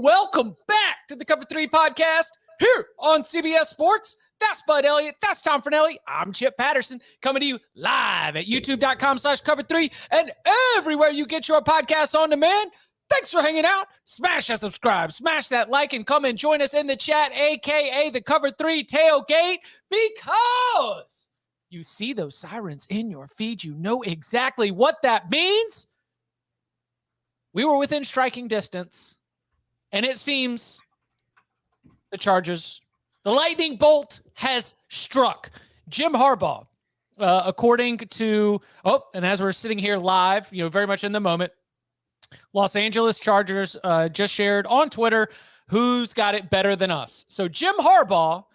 and welcome back to the Cover 3 podcast here on CBS Sports. That's Bud Elliott. That's Tom Fornelli. I'm Chip Patterson coming to you live at youtube.com/cover3 and everywhere you get your podcasts on demand. Thanks for hanging out. Smash that subscribe, smash that like, and come and join us in the chat, aka the Cover 3 tailgate, because you see those sirens in your feed. You know exactly what that means. We were within striking distance, and it seems the Chargers, the lightning bolt has struck. Jim Harbaugh, according to, and as we're sitting here live, very much in the moment, Los Angeles Chargers just shared on Twitter who's got it better than us. So Jim Harbaugh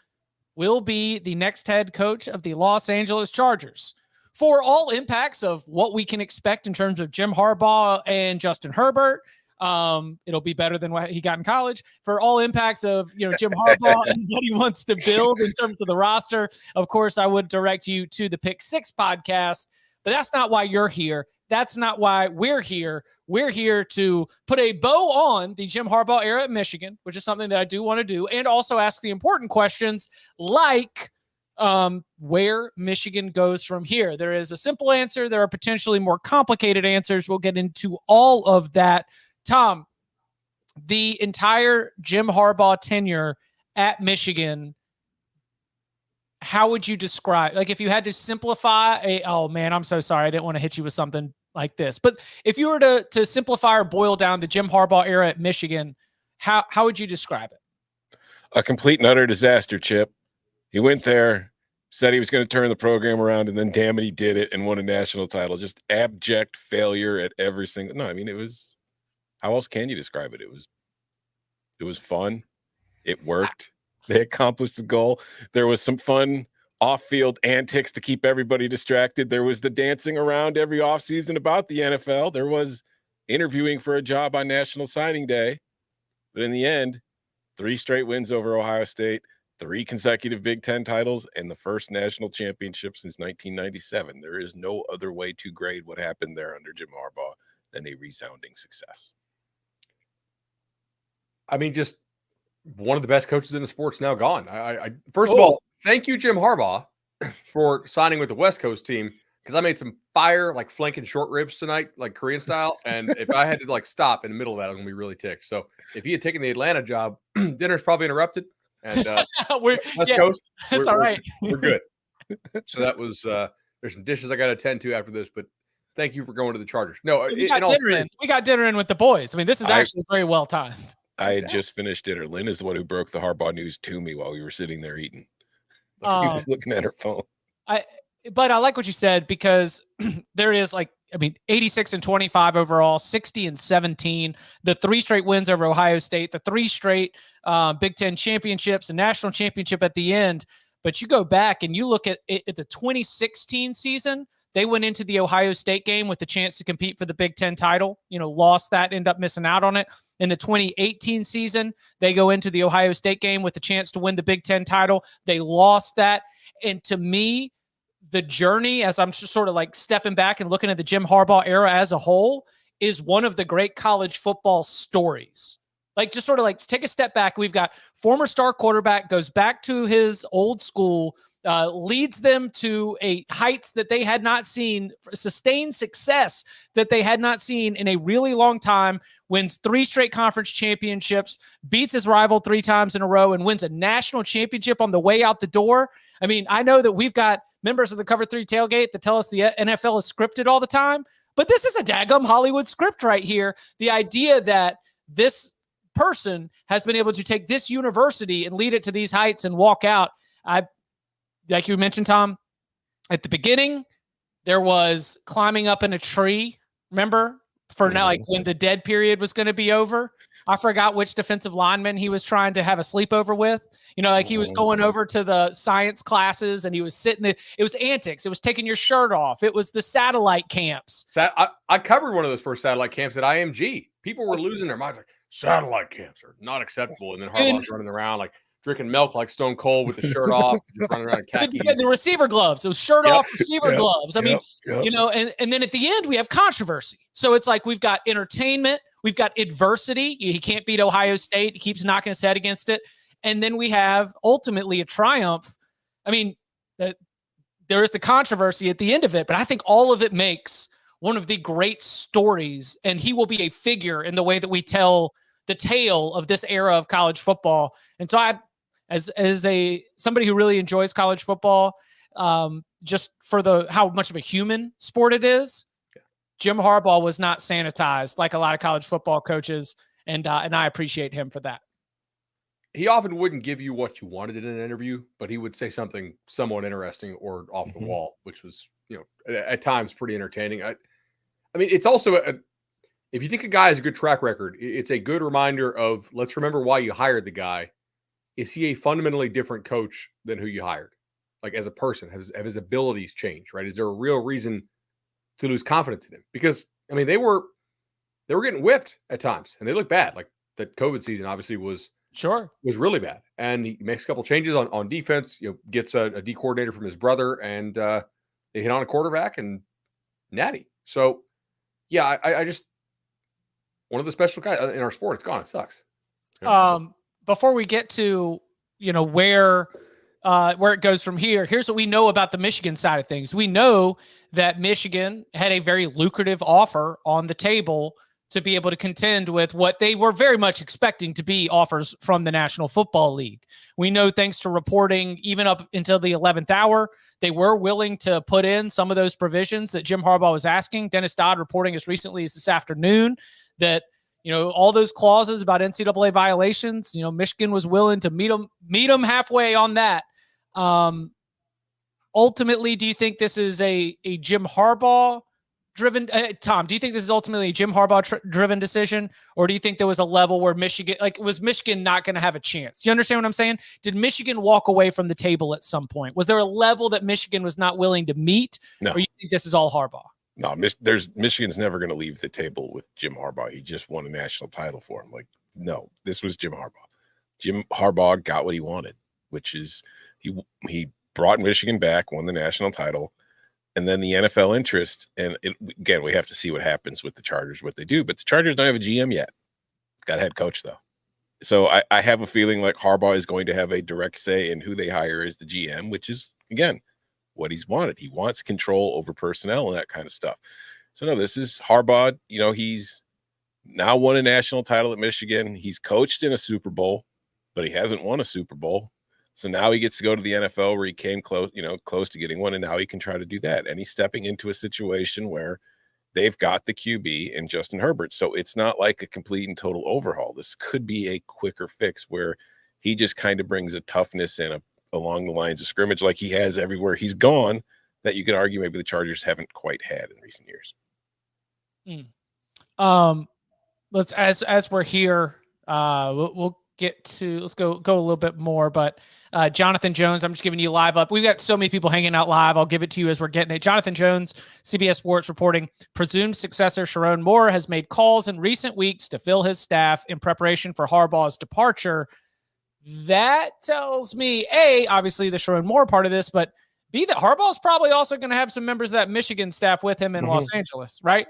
will be the next head coach of the Los Angeles Chargers. For all impacts of what we can expect in terms of Jim Harbaugh and Justin Herbert, it'll be better than what he got in college. For all impacts of Jim Harbaugh and what he wants to build in terms of the roster, of course, I would direct you to the Pick 6 podcast. But that's not why you're here. That's not why we're here. We're here to put a bow on the Jim Harbaugh era at Michigan, which is something that I do want to do, and also ask the important questions like where Michigan goes from here. There is a simple answer. There are potentially more complicated answers. We'll get into all of that. Tom, the entire Jim Harbaugh tenure at Michigan, how would you describe, like if you had to simplify I'm so sorry. I didn't want to hit you with something like this, but if you were to simplify or boil down the Jim Harbaugh era at Michigan, how would you describe it? A complete and utter disaster, Chip. He went there, said he was going to turn the program around, and then damn it, he did it and won a national title. Just abject failure at every single. No, I mean, it was. How else can you describe it? It was fun. It worked. They accomplished the goal. There was some fun off-field antics to keep everybody distracted. There was the dancing around every offseason about the NFL. There was interviewing for a job on National Signing Day. But in the end, 3 straight wins over Ohio State, 3 consecutive Big Ten titles, and the first national championship since 1997. There is no other way to grade what happened there under Jim Harbaugh than a resounding success. I mean, just one of the best coaches in the sport's now gone. First of all, thank you, Jim Harbaugh, for signing with the West Coast team, because I made some fire, like flanking short ribs tonight, like Korean style. And if I had to stop in the middle of that, I'm going to be really ticked. So if he had taken the Atlanta job, dinner's probably interrupted. And West Coast, that's all right. We're good. So that was there's some dishes I got to attend to after this, but thank you for going to the Chargers. No, we got dinner in with the boys. I mean, this is actually very well timed. I had just finished dinner. Lynn is the one who broke the Harbaugh news to me while we were sitting there eating. He was looking at her phone. But I like what you said, because there is 86 and 25 overall, 60 and 17, the 3 straight wins over Ohio State, the 3 straight Big Ten championships, a national championship at the end. But you go back and you look at it, at the 2016 season, they went into the Ohio State game with the chance to compete for the Big Ten title, lost that, end up missing out on it. In the 2018 season, they go into the Ohio State game with the chance to win the Big Ten title. They lost that. And to me, the journey, as I'm just sort of stepping back and looking at the Jim Harbaugh era as a whole, is one of the great college football stories. Just sort of take a step back. We've got former star quarterback, goes back to his old school, leads them to heights that they had not seen, sustained success that they had not seen in a really long time, wins 3 straight conference championships, beats his rival 3 times in a row, and wins a national championship on the way out the door. I mean, I know that we've got members of the Cover 3 tailgate that tell us the NFL is scripted all the time, but this is a daggum Hollywood script right here. The idea that this person has been able to take this university and lead it to these heights and walk out. Like you mentioned, Tom, at the beginning, there was climbing up in a tree. Remember? For now, when the dead period was going to be over. I forgot which defensive lineman he was trying to have a sleepover with. He was going over to the science classes and he was sitting there. It was antics. It was taking your shirt off. It was the satellite camps. I covered one of those first satellite camps at IMG. People were losing their minds. Satellite camps are not acceptable. And then Harbaugh's running around drinking milk like Stone Cold with the shirt off, just running around in khakis. The receiver gloves. It was shirt off receiver gloves. I mean, and then at the end we have controversy. So it's we've got entertainment, we've got adversity. He can't beat Ohio State. He keeps knocking his head against it. And then we have ultimately a triumph. I mean, there is the controversy at the end of it, but I think all of it makes one of the great stories, and he will be a figure in the way that we tell the tale of this era of college football. And so as somebody who really enjoys college football, just for how much of a human sport it is, Jim Harbaugh was not sanitized like a lot of college football coaches, and I appreciate him for that. He often wouldn't give you what you wanted in an interview, but he would say something somewhat interesting or off the wall, which was, at times pretty entertaining. I mean, it's also if you think a guy has a good track record, it's a good reminder of, let's remember why you hired the guy. Is he a fundamentally different coach than who you hired? Like, as a person, have his abilities changed, right? Is there a real reason to lose confidence in him? Because, I mean, they were getting whipped at times, and they looked bad. Like, that COVID season obviously was really bad. And he makes a couple changes on defense, gets a D coordinator from his brother, and they hit on a quarterback and natty. So, yeah, I just, one of the special guys in our sport, it's gone. It sucks. Before we get to, where it goes from here, here's what we know about the Michigan side of things. We know that Michigan had a very lucrative offer on the table to be able to contend with what they were very much expecting to be offers from the National Football League. We know, thanks to reporting, even up until the 11th hour, they were willing to put in some of those provisions that Jim Harbaugh was asking. Dennis Dodd reporting as recently as this afternoon that, all those clauses about NCAA violations, Michigan was willing to meet them halfway on that. Ultimately, do you think this is a Jim Harbaugh driven, Tom, do you think this is ultimately a Jim Harbaugh driven decision, or do you think there was a level where was Michigan not going to have a chance? Do you understand what I'm saying? Did Michigan walk away from the table at some point? Was there a level that Michigan was not willing to meet? No. Or you think this is all Harbaugh? No, Michigan's never going to leave the table with Jim Harbaugh. He just won a national title for him. Like, no, this was Jim Harbaugh. Jim Harbaugh got what he wanted, which is he brought Michigan back, won the national title, and then the NFL interest. And again, we have to see what happens with the Chargers, what they do. But the Chargers don't have a GM yet. Got a head coach, though. So I have a feeling like Harbaugh is going to have a direct say in who they hire as the GM, which is, again, what he's wanted. He wants control over personnel and that kind of stuff. So no, this is Harbaugh. He's now won a national title at Michigan. He's coached in a Super Bowl, but he hasn't won a Super Bowl. So now he gets to go to the NFL where he came close to getting one, and now he can try to do that. And he's stepping into a situation where they've got the QB in Justin Herbert. So it's not like a complete and total overhaul. This could be a quicker fix where he just kind of brings a toughness in along the lines of scrimmage like he has everywhere he's gone that you could argue maybe the Chargers haven't quite had in recent years. Let's, as we're here, we'll get to, let's go a little bit more, but Jonathan Jones, I'm just giving you live up. We've got so many people hanging out live. I'll give it to you as we're getting it. Jonathan Jones, CBS Sports reporting, presumed successor Sharon Moore has made calls in recent weeks to fill his staff in preparation for Harbaugh's departure. That tells me, A, obviously the Sharon Moore part of this, but B, that Harbaugh's probably also going to have some members of that Michigan staff with him in Los Angeles, right?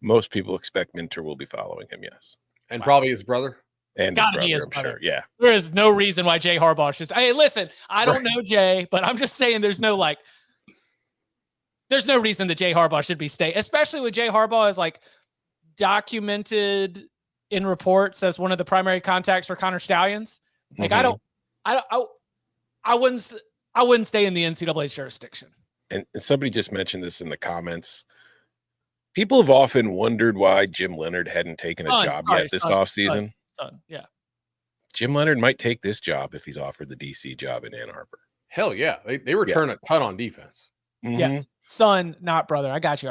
Most people expect Minter will be following him, yes. And probably his brother. And gotta be his brother, I'm sure. Yeah. There is no reason why Jay Harbaugh should. Hey, listen, I don't know Jay, but I'm just saying there's no reason that Jay Harbaugh should be staying, especially with Jay Harbaugh as documented in reports as one of the primary contacts for Connor Stallions. I wouldn't stay in the NCAA's jurisdiction. And somebody just mentioned this in the comments. People have often wondered why Jim Leonard hadn't taken a job yet this offseason. Yeah. Jim Leonard might take this job if he's offered the DC job in Ann Arbor. Hell yeah. They return a ton on defense. Yeah. Son, not brother. I got you.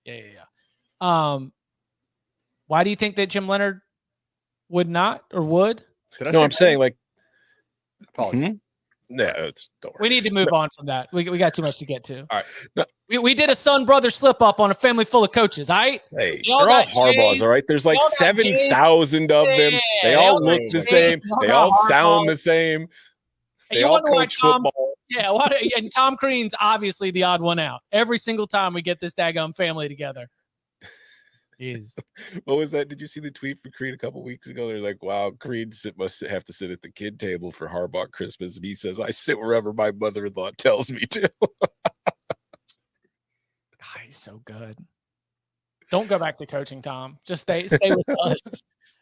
Yeah. Why do you think that Jim Leonard would not or would? I'm saying don't worry. We need to move on from that. We got too much to get to. All right. We did a son-brother slip-up on a family full of coaches, all right? Hey, they're all Harbaughs, all right? There's 7,000 of them. They all look the same. They all sound the same. They all coach football. Yeah, and Tom Crean's obviously the odd one out. Every single time we get this daggum family together. Jeez. What was that? Did you see the tweet from Creed a couple weeks ago? They're like, wow, Creed must have to sit at the kid table for Harbaugh Christmas. And he says, I sit wherever my mother-in-law tells me to. God, he's so good. Don't go back to coaching, Tom. Just stay with us.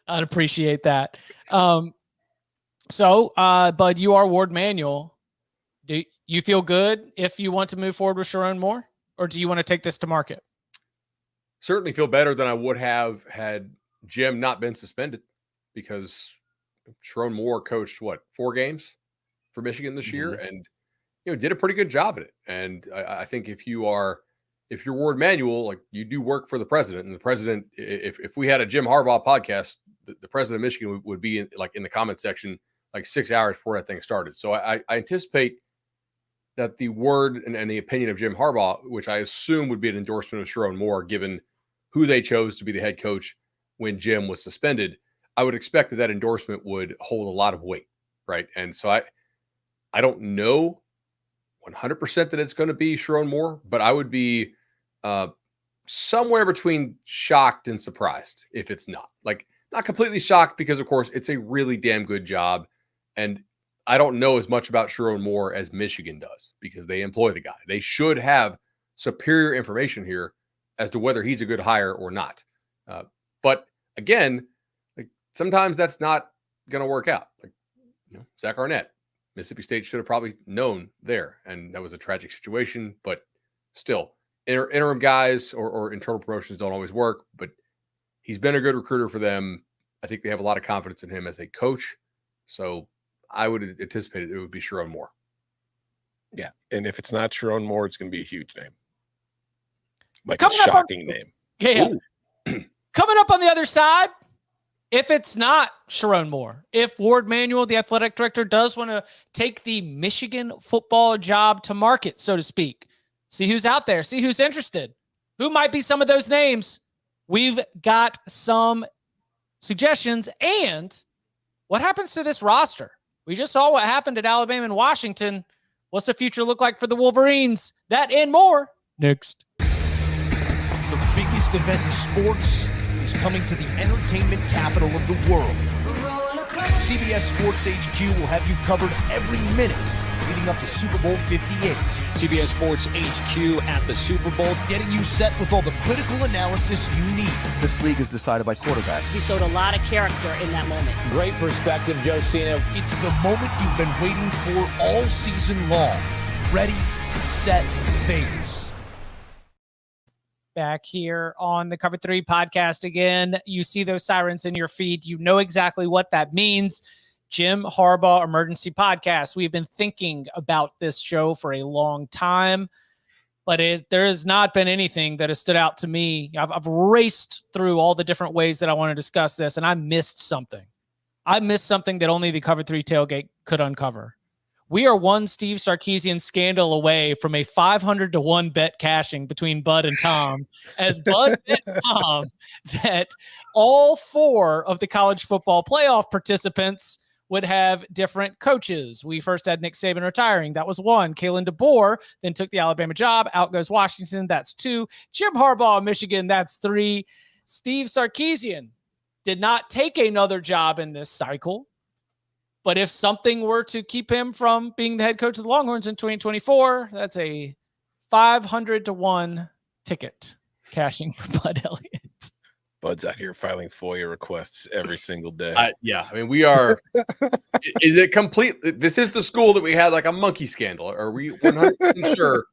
I'd appreciate that. Bud, you are Ward Manuel. Do you feel good if you want to move forward with Sharon Moore, or do you want to take this to market? Certainly feel better than I would have had Jim not been suspended, because Sharon Moore coached 4 games for Michigan this year, and did a pretty good job at it. And I think if you're Ward Manuel, like, you do work for the president, and the president, if we had a Jim Harbaugh podcast, the president of Michigan would be in the comment section like 6 hours before that thing started. So I anticipate that the word and the opinion of Jim Harbaugh, which I assume would be an endorsement of Sharon Moore, given who they chose to be the head coach when Jim was suspended, I would expect that endorsement would hold a lot of weight, right? And so I don't know 100% that it's going to be Sharon Moore, but I would be somewhere between shocked and surprised if it's not. Like, not completely shocked, because of course it's a really damn good job, and I don't know as much about Sharon Moore as Michigan does, because they employ the guy. They should have superior information here as to whether he's a good hire or not. But again, like, sometimes that's not going to work out. Like, Zach Arnett, Mississippi State should have probably known there, and that was a tragic situation. But still, interim guys or internal promotions don't always work. But he's been a good recruiter for them. I think they have a lot of confidence in him as a coach. So I would anticipate it would be Sharon Moore. Yeah. And if it's not Sharon Moore, it's going to be a huge name. Like, Coming a shocking name. Yeah. Coming up on the other side, if it's not Sharon Moore, if Ward Manuel, the athletic director, does want to take the Michigan football job to market, so to speak, see who's out there, see who's interested, who might be some of those names. We've got some suggestions. And what happens to this roster? We just saw what happened at Alabama and Washington. What's the future look like for the Wolverines? That and more next. The biggest event in sports is coming to the entertainment capital of the world. CBS Sports HQ will have you covered every minute leading up to Super Bowl 58. CBS Sports HQ at the Super Bowl, getting you set with all the critical analysis you need. This league is decided by quarterbacks. He showed a lot of character in that moment. Great perspective, Josina. It's the moment you've been waiting for all season long. Ready, set, Vegas. Back here on the Cover 3 podcast again. You see those sirens in your feed. You know exactly what that means. Jim Harbaugh Emergency Podcast. We've been thinking about this show for a long time, but there has not been anything that has stood out to me. I've raced through all the different ways that I want to discuss this, and I missed something. I missed something that only the Cover 3 tailgate could uncover. We are one Steve Sarkisian scandal away from a 500-1 bet cashing between Bud and Tom, as Bud bet Tom that all 4 of the college football playoff participants would have different coaches. We first had Nick Saban retiring. That was 1. Kalen DeBoer then took the Alabama job. Out goes Washington. That's 2. Jim Harbaugh, Michigan. That's 3. Steve Sarkisian did not take another job in this cycle. But if something were to keep him from being the head coach of the Longhorns in 2024, that's a 500-1 ticket cashing for Bud Elliott. Bud's out here filing FOIA requests every single day. Yeah. I mean, we are. Is it complete? This is the school that we had like a monkey scandal. Are we 100% sure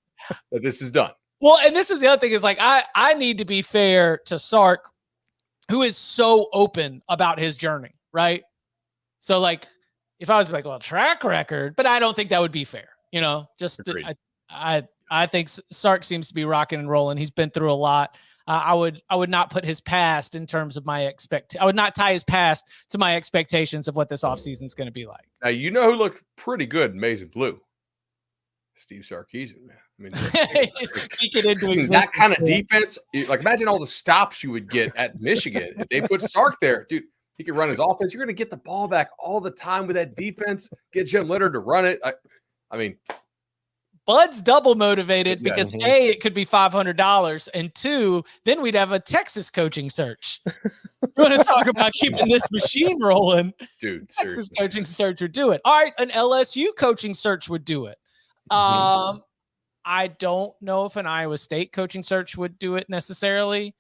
that this is done? Well, and this is the other thing is like, I need to be fair to Sark, who is so open about his journey, right? So like, if I was like, well, track record, but I don't think that would be fair. Just I think Sark seems to be rocking and rolling. He's been through a lot. I would not put his past in terms of I would not tie his past to my expectations of what this offseason is going to be like. Now, who looked pretty good in Maize and Blue? Steve Sarkisian, man. I mean, that kind of defense. Like, imagine all the stops you would get at Michigan if they put Sark there, dude. He can run his offense. You're going to get the ball back all the time with that defense. Get Jim Leonard to run it. I mean, Bud's double motivated Yeah. because A, it could be $500, and 2, then we'd have a Texas coaching search. You want to talk about keeping this machine rolling? Dude, Texas seriously. coaching search would do it. All right, an LSU coaching search would do it. I don't know if an Iowa State coaching search would do it necessarily.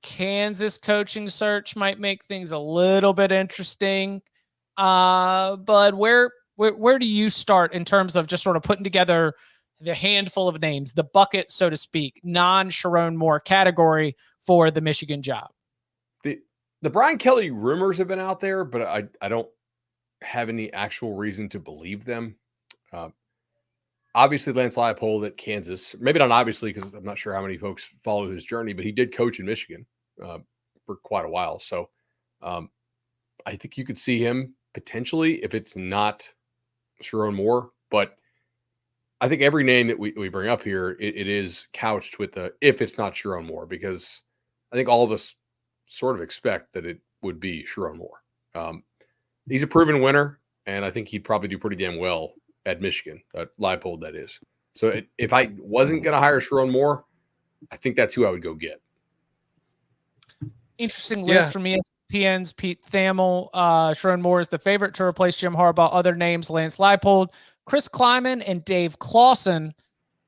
Kansas coaching search might make things a little bit interesting. But where do you start in terms of just sort of putting together the handful of names, the bucket, so to speak, non-Sharon Moore category for the Michigan job? The Brian Kelly rumors have been out there, but I don't have any actual reason to believe them. Obviously, Lance Leipold at Kansas. Maybe not obviously, because I'm not sure how many folks follow his journey, but he did coach in Michigan for quite a while. So I think you could see him potentially if it's not Sharon Moore. But I think every name that we bring up here, it is couched with the if it's not Sharon Moore, because I think all of us sort of expect that it would be Sharon Moore. He's a proven winner, and I think he'd probably do pretty damn well at Michigan, Leipold, that is. So if I wasn't going to hire Sharon Moore, I think that's who I would go get. Interesting list from ESPN's Pete Thamel. Sharon Moore is the favorite to replace Jim Harbaugh. Other names: Lance Leipold, Chris Kleiman, and Dave Clawson.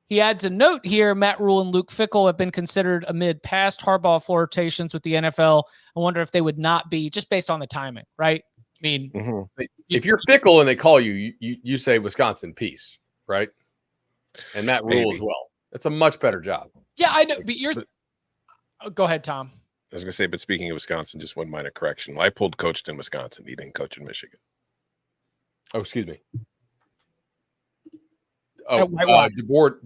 He adds a note here: Matt Rule and Luke Fickell have been considered amid past Harbaugh flirtations with the NFL. I wonder if they would not be, just based on the timing, right? I mean, if you're Fickell and they call you, you say Wisconsin, peace, right? And Matt Rule as well. It's a much better job. Yeah, I know. But go ahead, Tom. I was going to say, but speaking of Wisconsin, just one minor correction. Leipold coached in Wisconsin. He didn't coach in Michigan. Oh, excuse me. Oh, DeBoer.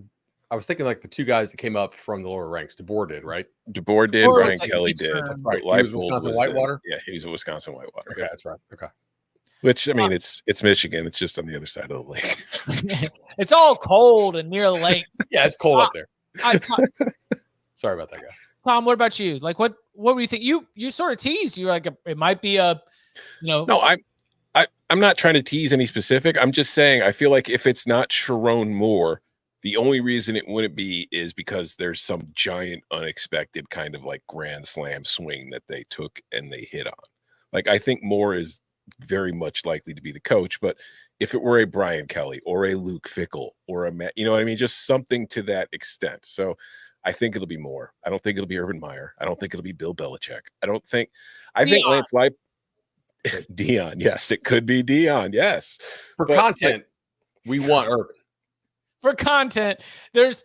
I was thinking like the two guys that came up from the lower ranks. DeBoer did, right? DeBoer did. Brian Kelly did. Right. He was Wisconsin Whitewater? Yeah, he was a Wisconsin Whitewater. Okay, that's right. Okay. Which, I mean, it's Michigan. It's just on the other side of the lake. It's all cold and near the lake. Yeah, it's cold up there. Sorry about that, guy. Tom, what about you? Like, what do you think? You sort of teased. You're like, it might be a, No, I'm not trying to tease any specific. I'm just saying I feel like if it's not Sharon Moore, the only reason it wouldn't be is because there's some giant unexpected kind of like grand slam swing that they took and they hit on. Like, I think Moore is very much likely to be the coach, but if it were a Brian Kelly or a Luke Fickell or a Matt, you know what I mean? Just something to that extent. So I think it'll be Moore. I don't think it'll be Urban Meyer. I don't think it'll be Bill Belichick. I think Lance Dion. Yes, it could be Dion. Yes. For content, we want Urban. For content, first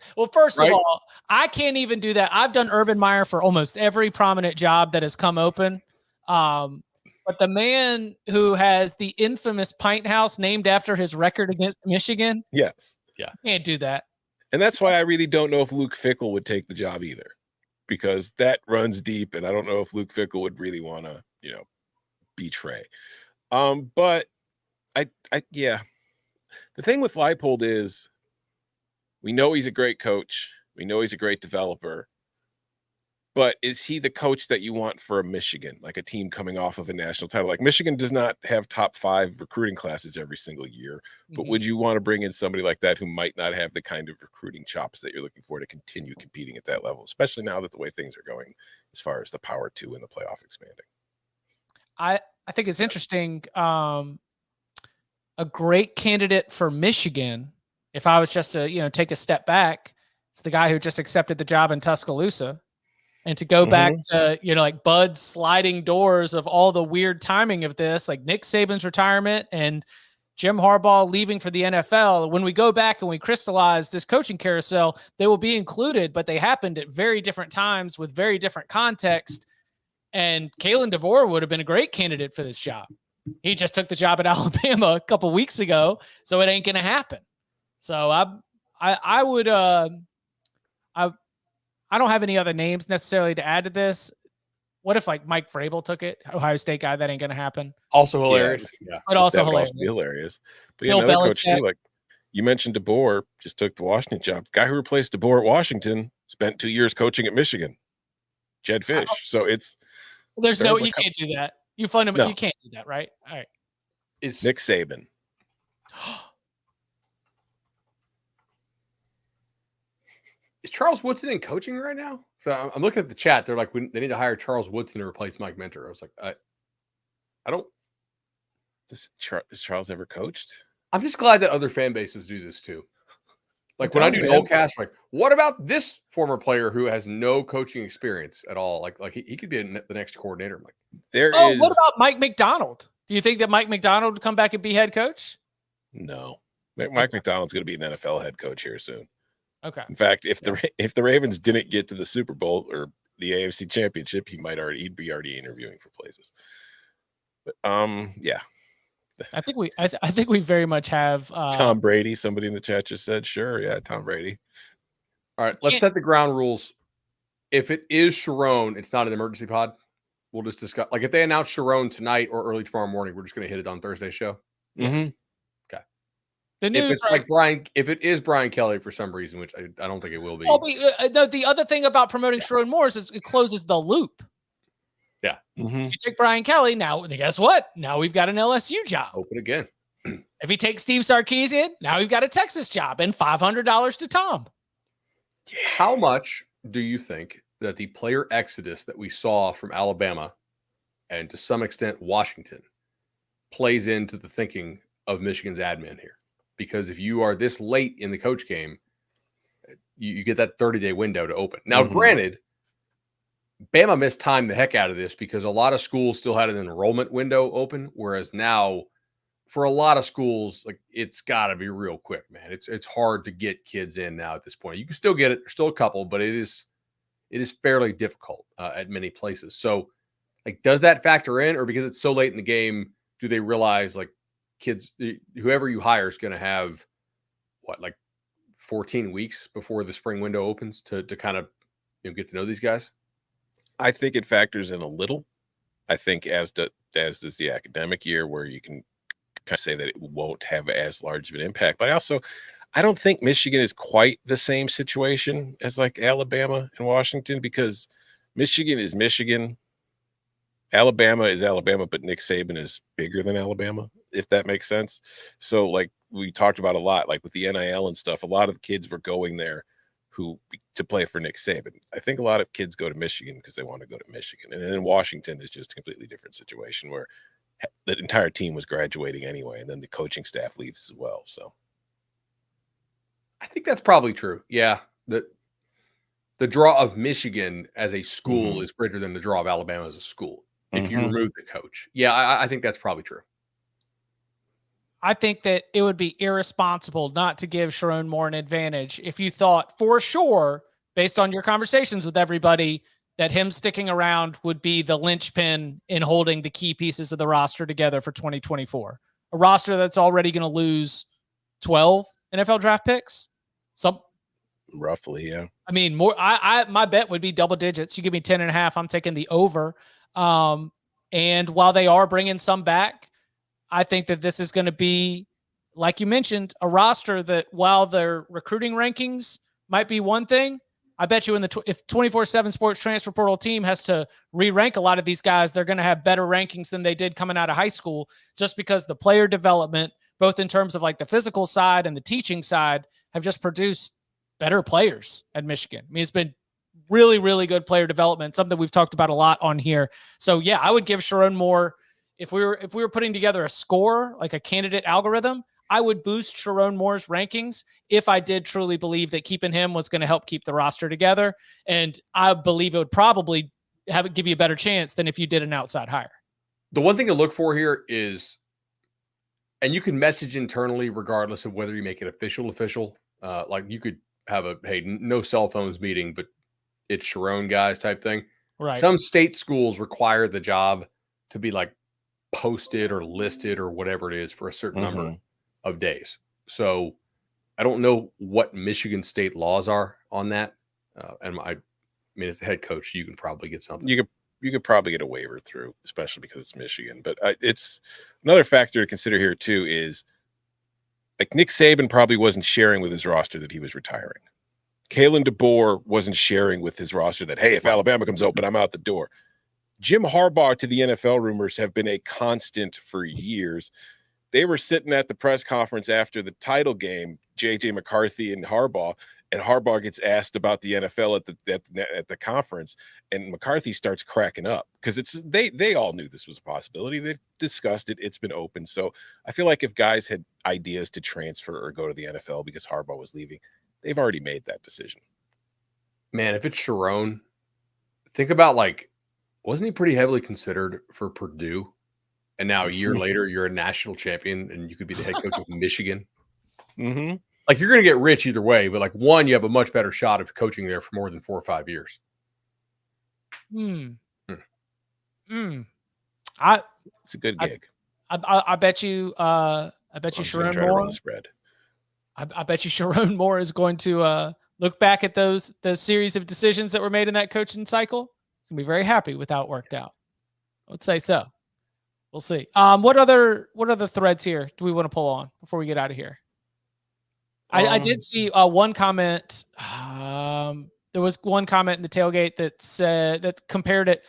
of all, I can't even do that. I've done Urban Meyer for almost every prominent job that has come open. But the man who has the infamous Pint House named after his record against Michigan. Yes. Yeah. Can't do that. And that's why I really don't know if Luke Fickell would take the job either, because that runs deep. And I don't know if Luke Fickell would really want to, betray. But the thing with Leipold is we know he's a great coach. We know he's a great developer. But is he the coach that you want for a Michigan, like a team coming off of a national title? Like, Michigan does not have top 5 recruiting classes every single year. But would you want to bring in somebody like that who might not have the kind of recruiting chops that you're looking for to continue competing at that level, especially now that the way things are going as far as the Power 2 and the playoff expanding? I think it's interesting. A great candidate for Michigan, if I was just to take a step back, it's the guy who just accepted the job in Tuscaloosa. And to go back to, like Bud's sliding doors of all the weird timing of this, like Nick Saban's retirement and Jim Harbaugh leaving for the NFL. When we go back and we crystallize this coaching carousel, they will be included, but they happened at very different times with very different context. And Kalen DeBoer would have been a great candidate for this job. He just took the job at Alabama a couple weeks ago, so it ain't going to happen. So I would I don't have any other names necessarily to add to this. What if like Mike Vrabel took it? Ohio State guy, that ain't going to happen. Also hilarious. Yeah. But also hilarious. Also be hilarious. But Bill another Belichick. coach too, like you mentioned, DeBoer just took the Washington job. The guy who replaced DeBoer at Washington spent 2 years coaching at Michigan. Jed Fish. So it's you can't do that. You fundamentally you can't do that, right? All right. It's Nick Saban. Is Charles Woodson in coaching right now? So I'm looking at the chat. They're like, they need to hire Charles Woodson to replace Mike Mentor. I was like, I don't. Has Charles ever coached? I'm just glad that other fan bases do this too. Like when I do Nolecast, like, what about this former player who has no coaching experience at all? Like he could be the next coordinator. I'm like, what about Mike McDonald? Do you think that Mike McDonald would come back and be head coach? No. Mike McDonald's going to be an NFL head coach here soon. Okay. In fact, if the Ravens didn't get to the Super Bowl or the AFC Championship, he'd be already interviewing for places. But yeah. I think we very much have Tom Brady. Somebody in the chat just said, sure, yeah, Tom Brady. All right, let's set the ground rules. If it is Sharon, it's not an emergency pod. We'll just discuss. Like if they announce Sharon tonight or early tomorrow morning, we're just going to hit it on Thursday's show. Yes. Okay. The news, if it's like Brian, if it is Brian Kelly for some reason, which I don't think it will be. Well, the other thing about promoting Sharon Morris is it closes the loop. Yeah. If you take Brian Kelly, now guess what? Now we've got an LSU job. Open again. If you take Steve Sarkisian, now we've got a Texas job and $500 to Tom. How much do you think that the player exodus that we saw from Alabama and to some extent Washington plays into the thinking of Michigan's admin here? Because if you are this late in the coach game, you get that 30-day window to open. Now, granted, Bama mistimed the heck out of this because a lot of schools still had an enrollment window open, whereas now for a lot of schools, like it's got to be real quick, man. It's hard to get kids in now at this point. You can still get it. There's still a couple, but it is fairly difficult at many places. So, like, does that factor in, or because it's so late in the game, do they realize like kids, whoever you hire is going to have what, like 14 weeks before the spring window opens to kind of get to know these guys? I think it factors in a little. I think as does the academic year, where you can kind of say that it won't have as large of an impact. But I don't think Michigan is quite the same situation as like Alabama and Washington, because Michigan is Michigan. Alabama is Alabama, but Nick Saban is bigger than Alabama, if that makes sense. So like we talked about a lot, like with the NIL and stuff, a lot of the kids were going there to play for Nick Saban. I think a lot of kids go to Michigan because they want to go to Michigan. And then Washington is just a completely different situation where the entire team was graduating anyway, and then the coaching staff leaves as well. So I think that's probably true. Yeah. The draw of Michigan as a school is greater than the draw of Alabama as a school. If you remove the coach. Yeah, I think that's probably true. I think that it would be irresponsible not to give Sharon Moore an advantage if you thought for sure, based on your conversations with everybody, that him sticking around would be the linchpin in holding the key pieces of the roster together for 2024. A roster that's already going to lose 12 NFL draft picks. Roughly, yeah. I mean, more. My bet would be double digits. You give me 10.5, I'm taking the over. And while they are bringing some back, I think that this is going to be, like you mentioned, a roster that while their recruiting rankings might be one thing, I bet you if 24/7 Sports Transfer Portal team has to re-rank a lot of these guys, they're going to have better rankings than they did coming out of high school, just because the player development, both in terms of like the physical side and the teaching side, have just produced better players at Michigan. I mean, it's been really, really good player development, something we've talked about a lot on here. So yeah, I would give Sharon Moore, if we were putting together a score, like a candidate algorithm, I would boost Sharon Moore's rankings if I did truly believe that keeping him was going to help keep the roster together. And I believe it would probably give you a better chance than if you did an outside hire. The one thing to look for here is, and you can message internally regardless of whether you make it official. Like you could have no cell phones meeting, but it's Sharon guys type thing. Right. Some state schools require the job to be like posted or listed or whatever it is for a certain number of days. So I don't know what Michigan state laws are on that. And I mean, as the head coach, you can probably get something. You could probably get a waiver through, especially because it's Michigan. But it's another factor to consider here too is like Nick Saban probably wasn't sharing with his roster that he was retiring. Kalen DeBoer wasn't sharing with his roster that, hey, if Alabama comes open, I'm out the door. Jim Harbaugh to the NFL rumors have been a constant for years. They were sitting at the press conference after the title game, J.J. McCarthy and Harbaugh, And Harbaugh gets asked about the NFL at the conference, and McCarthy starts cracking up because they all knew this was a possibility. They've discussed it. It's been open. So I feel like if guys had ideas to transfer or go to the NFL because Harbaugh was leaving, they've already made that decision. Man, if it's Sharon, think about wasn't he pretty heavily considered for Purdue? And now a year later, you're a national champion and you could be the head coach of Michigan. Mm-hmm. You're going to get rich either way, but one, you have a much better shot of coaching there for more than 4 or 5 years. It's a good gig. I bet you. I bet you Sharon Moore. Spread. I bet you Sharon Moore is going to look back at those series of decisions that were made in that coaching cycle. He's gonna be very happy with how it worked out. I would say so. We'll see. What other threads here do we want to pull on before we get out of here? I did see one comment. There was one comment in the tailgate that said that compared it.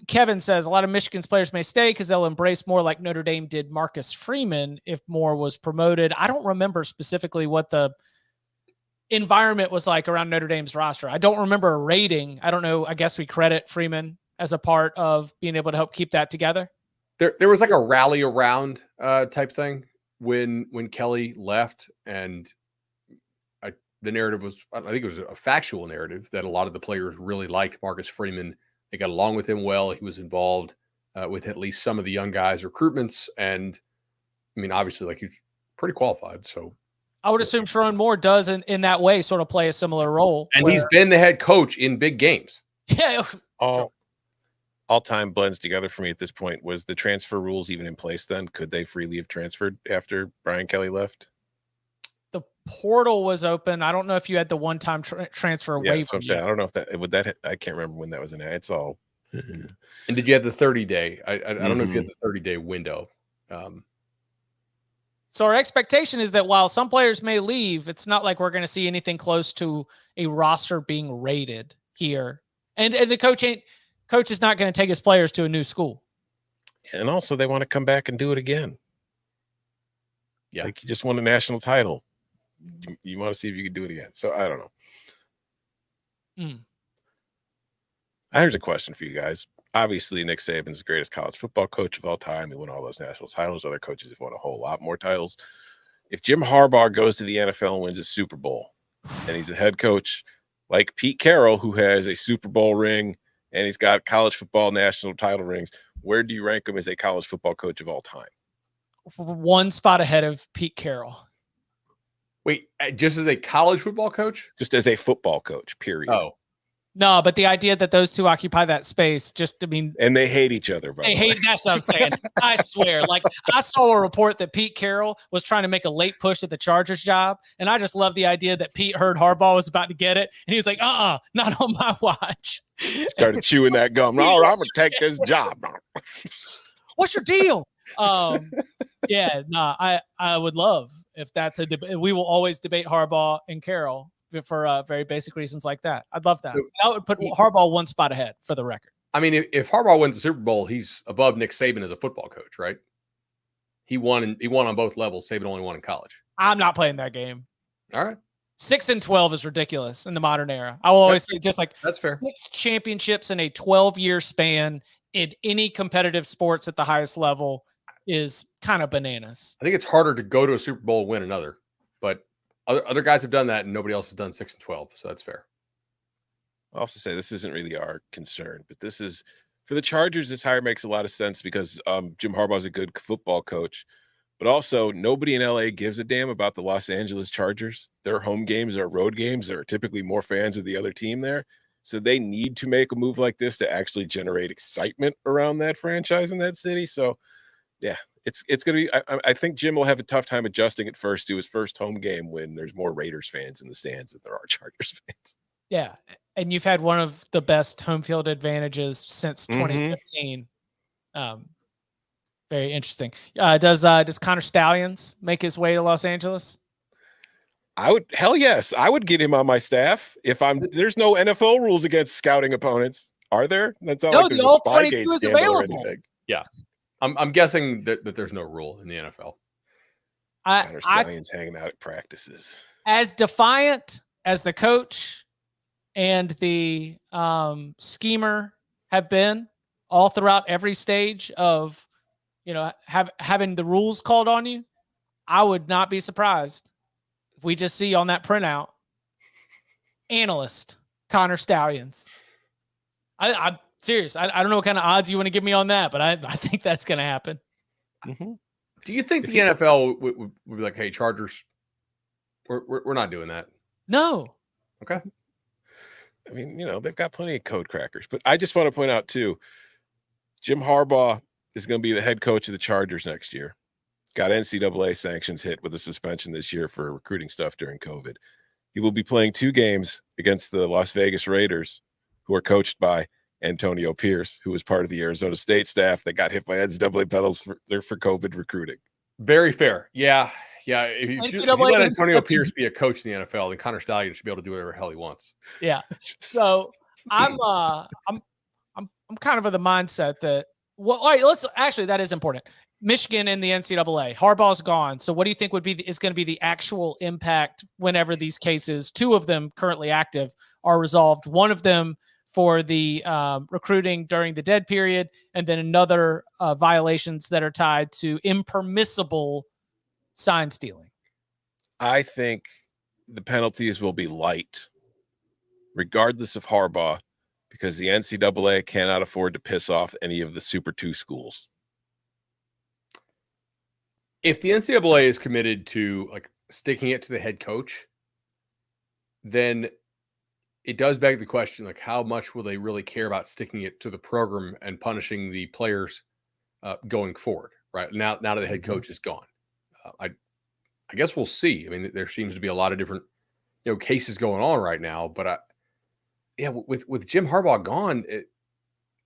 Kevin says a lot of Michigan's players may stay because they'll embrace more like Notre Dame did Marcus Freeman if Moore was promoted. I don't remember specifically what the environment was like around Notre Dame's roster. I don't remember a rating. I don't know. I guess we credit Freeman as a part of being able to help keep that together. There was a rally around type thing when Kelly left, and the narrative was, I think it was a factual narrative that a lot of the players really liked Marcus Freeman. They got along with him well. He was involved with at least some of the young guys' recruitments, and I mean, obviously, he's pretty qualified. So I would assume Sharon Moore does in that way sort of play a similar role. And he's been the head coach in big games. Yeah. All time blends together for me at this point. Was the transfer rules even in place then? Could they freely have transferred after Brian Kelly left? The portal was open. I don't know if you had the one-time transfer waiver. That's what I'm saying. I don't know if that I can't remember when that was in. It's all. And did you have the 30-day? I don't know if you had the 30-day window. So our expectation is that while some players may leave, it's not like we're going to see anything close to a roster being rated here. And the coach is not going to take his players to a new school. And also they want to come back and do it again. Yeah. Like you just won a national title. You want to see if you can do it again. So I don't know. Here's a question for you guys. Obviously, Nick Saban's the greatest college football coach of all time. He won all those national titles. Other coaches have won a whole lot more titles. If Jim Harbaugh goes to the NFL and wins a Super Bowl, and he's a head coach like Pete Carroll, who has a Super Bowl ring and he's got college football national title rings, where do you rank him as a college football coach of all time? One spot ahead of Pete Carroll. Wait, just as a college football coach? Just as a football coach, period. Oh. No, but the idea that those two occupy that space, and they hate each other. That's what I'm saying. I swear. I saw a report that Pete Carroll was trying to make a late push at the Chargers job. And I just love the idea that Pete heard Harbaugh was about to get it. And he was like, not on my watch. Started chewing that gum. All right, I'm going to take this job. What's your deal? I would love if that's a debate. We will always debate Harbaugh and Carroll for very basic reasons like that. I'd love that. So, I would put Harbaugh one spot ahead for the record. I mean, if Harbaugh wins the Super Bowl, he's above Nick Saban as a football coach, right? He won on both levels. Saban only won in college. I'm not playing that game. All right. 6-12 is ridiculous in the modern era. I will always say just that's fair. 6 championships in a 12-year span in any competitive sports at the highest level is kind of bananas. I think it's harder to go to a Super Bowl and win another, but other guys have done that, and nobody else has done 6-12, so that's fair. I'll also say this isn't really our concern, but this is for the Chargers. This hire makes a lot of sense because Jim Harbaugh is a good football coach, but also nobody in LA gives a damn about the Los Angeles Chargers. Their home games are road games. There are typically more fans of the other team there, so they need to make a move like this to actually generate excitement around that franchise in that city. So, yeah. It's going to be – I think Jim will have a tough time adjusting at first to his first home game when there's more Raiders fans in the stands than there are Chargers fans. Yeah, and you've had one of the best home field advantages since 2015. Very interesting. Does Connor Stallions make his way to Los Angeles? Hell yes. I would get him on my staff. There's no NFL rules against scouting opponents, are there? That's not like there's a Spygate scandal or anything. Yeah. I'm guessing that there's no rule in the NFL. Connor Stallions hanging out at practices. As defiant as the coach and the schemer have been all throughout every stage of, having the rules called on you, I would not be surprised if we just see on that printout analyst Connor Stallions. I'm serious. I don't know what kind of odds you want to give me on that, but I think that's going to happen. Mm-hmm. Do you think the NFL would be like, hey, Chargers, we're not doing that? No. Okay. I mean, they've got plenty of code crackers, but I just want to point out too, Jim Harbaugh is going to be the head coach of the Chargers next year. Got NCAA sanctions hit with a suspension this year for recruiting stuff during COVID. He will be playing 2 games against the Las Vegas Raiders, who are coached by Antonio Pierce, who was part of the Arizona State staff that got hit by NCAA penalties for COVID recruiting. Very fair. Yeah. If you let Antonio Pierce be a coach in the NFL, then Connor Stallions should be able to do whatever the hell he wants. Yeah. So I'm kind of of the mindset that, well, all right, that is important. Michigan in the NCAA, Harbaugh's gone. So what do you think is going to be the actual impact whenever these cases, 2 of them currently active, are resolved? One of them for the recruiting during the dead period, and then another violations that are tied to impermissible sign stealing. I think the penalties will be light, regardless of Harbaugh, because the NCAA cannot afford to piss off any of the Super 2 schools. If the NCAA is committed to like sticking it to the head coach, then it does beg the question, like, how much will they really care about sticking it to the program and punishing the players going forward? Right now that the head coach is gone, I guess we'll see. I mean, there seems to be a lot of different cases going on right now, but with Jim Harbaugh gone,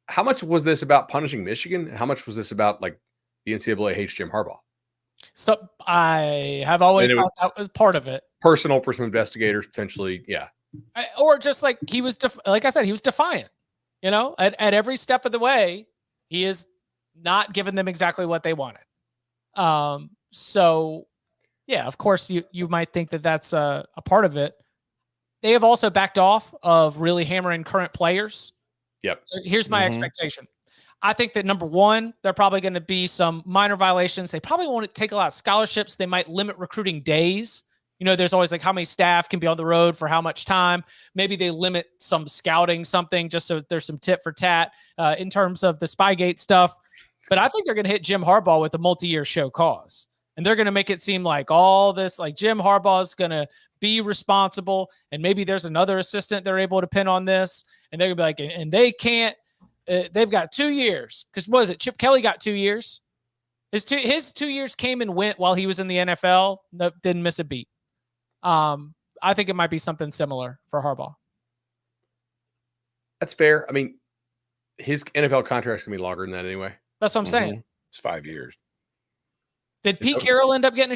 how much was this about punishing Michigan? How much was this about like the NCAA hates Jim Harbaugh? So I have always thought that was part of it. Personal for some investigators, potentially. Yeah. Or just like he was, like I said, he was defiant, at every step of the way, he is not giving them exactly what they wanted. So yeah, of course you might think that that's a part of it. They have also backed off of really hammering current players. Yep. So here's my expectation. I think that number one, there are probably going to be some minor violations. They probably won't take a lot of scholarships. They might limit recruiting days. There's always like how many staff can be on the road for how much time. Maybe they limit some scouting, something, just so there's some tit for tat in terms of the Spygate stuff. But I think they're going to hit Jim Harbaugh with a multi-year show cause. And they're going to make it seem like all this, like Jim Harbaugh is going to be responsible. And maybe there's another assistant they're able to pin on this. And they're going to be like, and they can't, they've got 2 years. Because what is it? Chip Kelly got 2 years. His 2 years came and went while he was in the NFL. No, didn't miss a beat. I think it might be something similar for Harbaugh. That's fair. I mean, his NFL contract's going to be longer than that anyway. That's what I'm saying. It's 5 years. Did Pete Carroll end up getting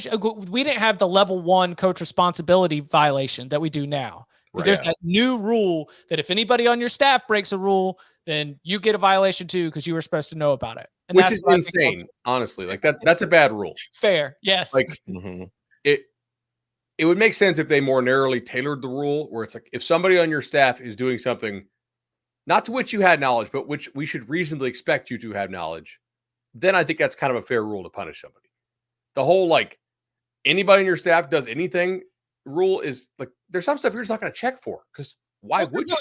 we didn't have the level 1 coach responsibility violation that we do now. Because there's that new rule that if anybody on your staff breaks a rule, then you get a violation too because you were supposed to know about it. And which is insane, honestly. Like that's a bad rule. Fair, yes. Like it would make sense if they more narrowly tailored the rule where it's like if somebody on your staff is doing something not to which you had knowledge, but which we should reasonably expect you to have knowledge, then I think that's kind of a fair rule to punish somebody. The whole like anybody on your staff does anything rule is like there's some stuff you're just not going to check for because why would you?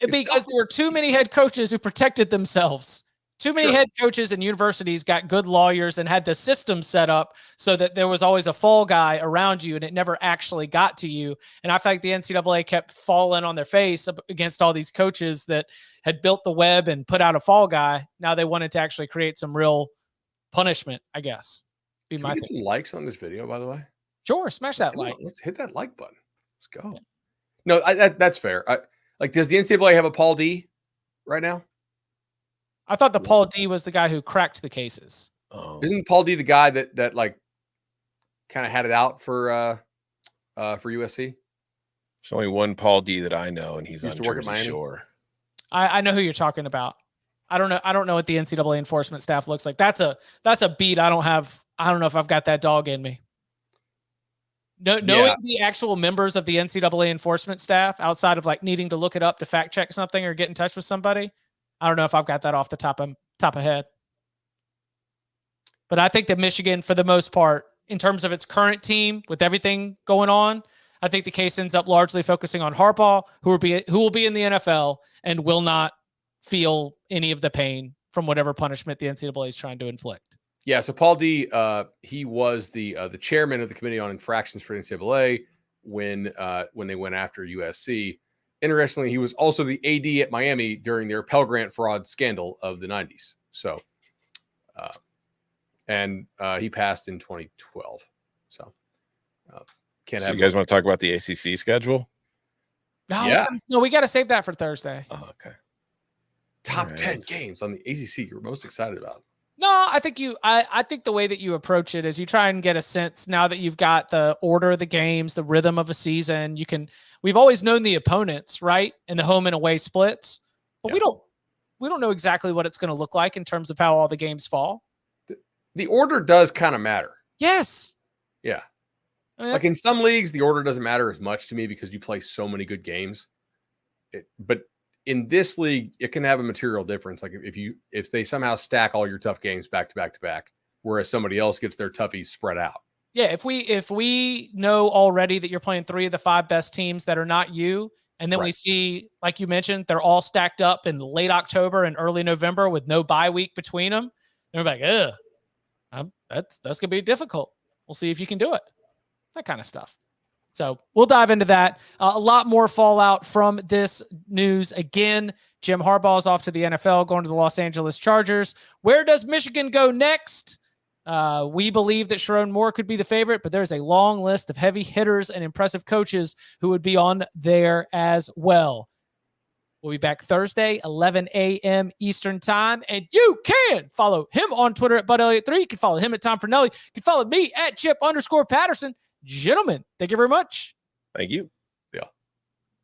Because there were too many head coaches who protected themselves. Too many head coaches and universities got good lawyers and had the system set up so that there was always a fall guy around you and it never actually got to you. And I feel like the NCAA kept falling on their face against all these coaches that had built the web and put out a fall guy. Now they wanted to actually create some real punishment, I guess. Can we get some likes on this video, by the way? Sure. Smash that like. Let's hit that like button. Let's go. Yeah. No, that's fair. Does the NCAA have a Paul D right now? I thought the Paul D was the guy who cracked the cases. Oh. Isn't Paul D the guy that like kind of had it out for USC? There's only one Paul D that I know, and he's on to work at Jersey Miami. Shore. I know who you're talking about. I don't know what the NCAA enforcement staff looks like. That's a beat. I don't know if I've got that dog in me. Knowing the actual members of the NCAA enforcement staff, outside of like needing to look it up to fact check something or get in touch with somebody, I don't know if I've got that off the top of head. But I think that Michigan, for the most part, in terms of its current team with everything going on, I think the case ends up largely focusing on Harbaugh, who will be in the NFL and will not feel any of the pain from whatever punishment the NCAA is trying to inflict. Yeah, so Paul D, he was the chairman of the Committee on Infractions for NCAA when they went after USC. Interestingly, he was also the AD at Miami during their Pell Grant fraud scandal of the 90s. So, he passed in 2012. So, you guys want to talk about the ACC schedule? No, we got to save that for Thursday. Oh, okay. Top 10 games on the ACC you're most excited about. No, I think I think the way that you approach it is you try and get a sense now that you've got the order of the games, the rhythm of a season. We've always known the opponents, right? And the home and away splits, but we don't know exactly what it's going to look like in terms of how all the games fall. The order does kind of matter. Yes. Yeah. I mean, like in some leagues, the order doesn't matter as much to me because you play so many good games. But in this league, it can have a material difference. Like if they somehow stack all your tough games back to back to back, whereas somebody else gets their toughies spread out. Yeah, if we know already that you're playing 3 of the 5 best teams that are not you, and then we see, like you mentioned, they're all stacked up in late October and early November with no bye week between them, and we're like, that's gonna be difficult. We'll see if you can do it. That kind of stuff. So we'll dive into that. A lot more fallout from this news. Again, Jim Harbaugh is off to the NFL, going to the Los Angeles Chargers. Where does Michigan go next? We believe that Sharon Moore could be the favorite, but there's a long list of heavy hitters and impressive coaches who would be on there as well. We'll be back Thursday, 11 a.m. Eastern time. And you can follow him on Twitter at BudElliott3. You can follow him at Tom Fornelli. You can follow me at Chip_Patterson. Gentlemen, thank you very much. Thank you.